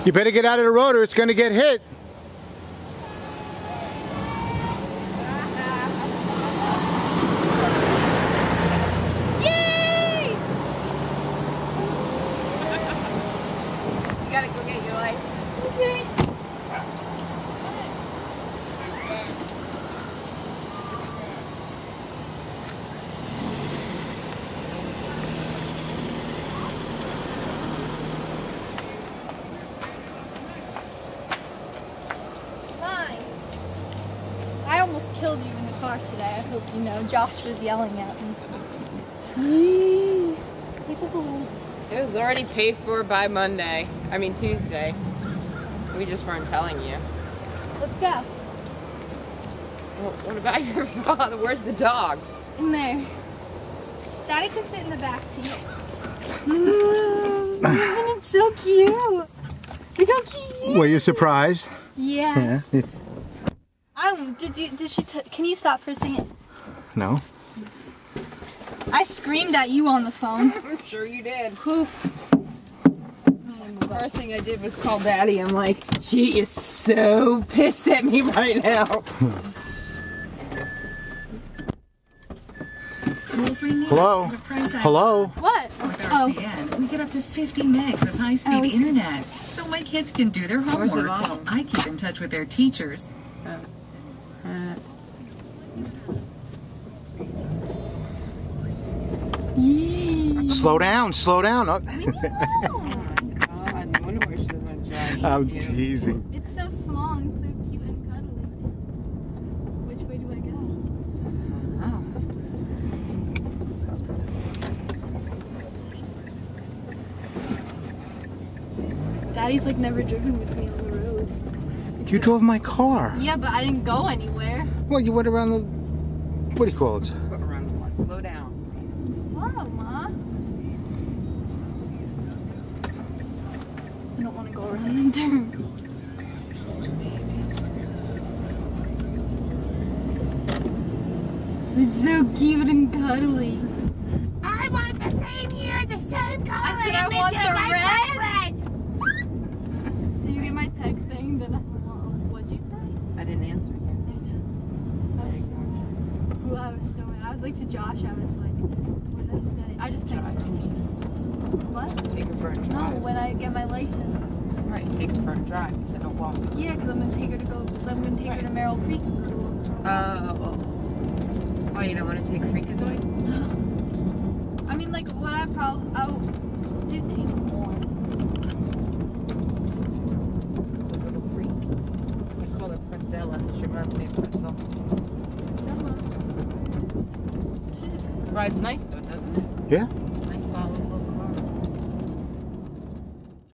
You better get out of the road or it's going to get hit. Yay! You gotta go get your life. Okay. I almost killed you in the car today. I hope you know. Josh was yelling at me. It was already paid for by Monday. I mean Tuesday. We just weren't telling you. Let's go. Well, what about your father? Where's the dog? In there. Daddy can sit in the back seat. Isn't it so cute? Look how cute. Were you surprised? Yeah. Can you stop for a second? No. I screamed at you on the phone. I'm sure you did. First thing I did was call Daddy. I'm like, she is so pissed at me right now. Tools we need. Hello? Hello? What? With RCN, we get up to 50 megs of high-speed internet, so my kids can do their homework while I keep in touch with their teachers. Slow down, slow down. Oh. Oh my God, no wonder why she doesn't want to drive. I'm teasing. It's so small and so cute and cuddly. Which way do I go? Daddy's like never driven with me on the road. You drove my car. Yeah, but I didn't go anywhere. Well, you went around the... What do you call it? Go around the block. Slow down. Slow, Ma. I don't want to go around the turn. It's so cute and cuddly. I want the same year, the same color. I said I want the red. Did you get my text saying that I want? What'd you say? I didn't answer you. I was so mad. I was like to Josh, I was like, what did I say? I just texted him. What? Take her for a No, drive. when I get my license. Right, take her for a drive. You said don't walk. Yeah, because I'm gonna take her to her to Merrill Creek. Oh, you don't want to take Freakazoid? I mean, like, what I do take more. The little freak. I call her Princella. She reminds me of Pretzel. She's a Ride's nice though, doesn't it? Yeah.